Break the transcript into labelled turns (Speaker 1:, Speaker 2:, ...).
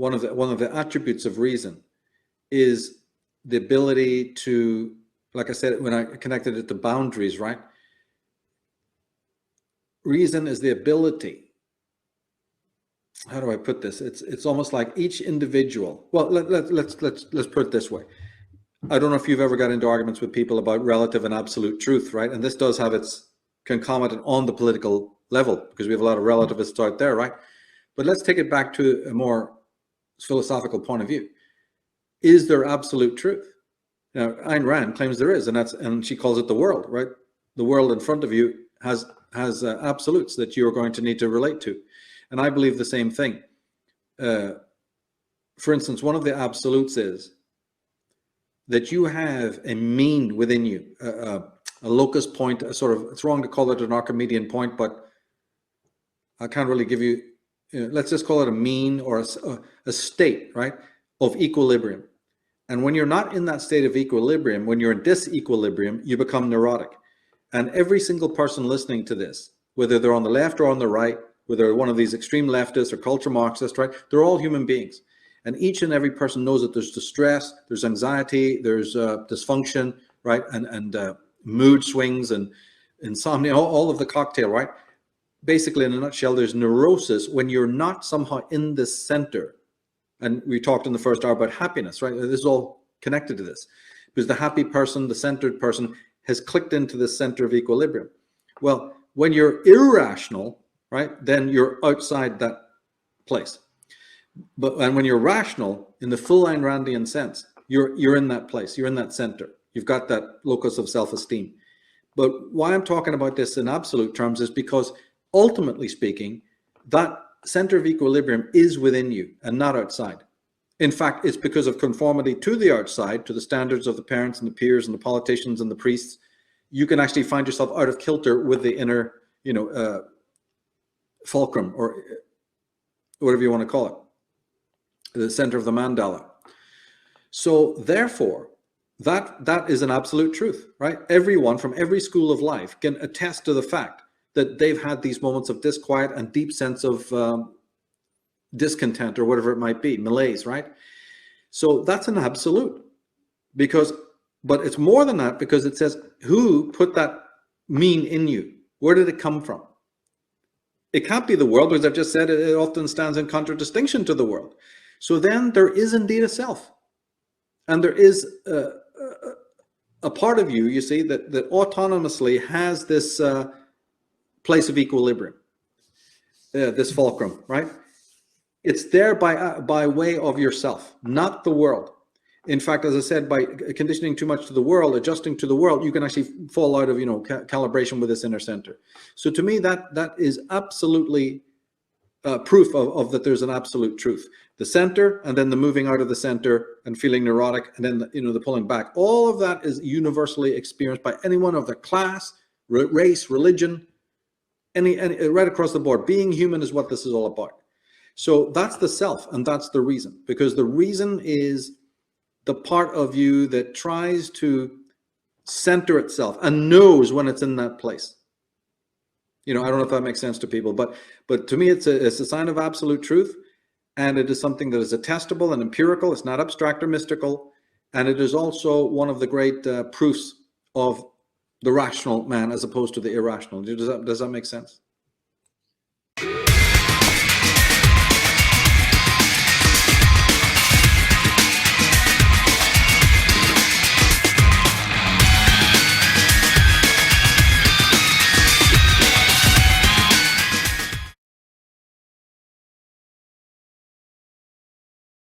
Speaker 1: one of the attributes of reason is the ability to, like I said, when I connected it to boundaries, right? Reason is the ability, how do I put this? It's almost like each individual. Well, let's put it this way. I don't know if you've ever got into arguments with people about relative and absolute truth, right? And this does have its concomitant on the political level, because we have a lot of relativists out there, right? But let's take it back to a more philosophical point of view. Is there absolute truth? Now, Ayn Rand claims there is, and she calls it the world, right? The world in front of you has absolutes that you're going to need to relate to. And I believe the same thing. For instance, one of the absolutes is that you have a mean within you, a locus point, a sort of, it's wrong to call it an Archimedean point, but I can't really give you, let's just call it a mean or a state, right, of equilibrium. And when you're not in that state of equilibrium, when you're in disequilibrium, you become neurotic. And every single person listening to this, whether they're on the left or on the right, whether they're one of these extreme leftists or culture Marxists, right, they're all human beings. And each and every person knows that there's distress, there's anxiety, there's dysfunction, right, and mood swings and insomnia, all of the cocktail, right? Basically, in a nutshell, there's neurosis when you're not somehow in the center. And we talked in the first hour about happiness, right? This is all connected to this. Because the happy person, the centered person, has clicked into the center of equilibrium. Well, when you're irrational, right, then you're outside that place. And when you're rational, in the full Ayn Randian sense, you're in that place, you're in that center. You've got that locus of self-esteem. But why I'm talking about this in absolute terms is because ultimately speaking, that center of equilibrium is within you and not outside. In fact, it's because of conformity to the outside, to the standards of the parents and the peers and the politicians and the priests, you can actually find yourself out of kilter with the inner, fulcrum, or whatever you want to call it, the center of the mandala. So therefore, that is an absolute truth, right? Everyone from every school of life can attest to the fact that they've had these moments of disquiet and deep sense of discontent, or whatever it might be, malaise, right? So that's an absolute, but it's more than that, because it says, who put that mean in you? Where did it come from? It can't be the world, because I've just said it often stands in contradistinction to the world. So then there is indeed a self. And there is a part of you, you see, that autonomously has this place of equilibrium, this fulcrum, right? It's there by way of yourself, not the world. In fact, as I said, by conditioning too much to the world, adjusting to the world, you can actually fall out of, calibration with this inner center. So to me, that is absolutely proof of that there's an absolute truth. The center, and then the moving out of the center and feeling neurotic, and then the pulling back. All of that is universally experienced by anyone of the class, race, religion, any right across the board. Being human is what this is all about. So that's the self, and that's the reason, because the reason is the part of you that tries to center itself and knows when it's in that place. I don't know if that makes sense to people, but to me, it's a sign of absolute truth, and it is something that is attestable and empirical. It's not abstract or mystical, and it is also one of the great proofs of the rational man as opposed to the irrational. Does that make sense?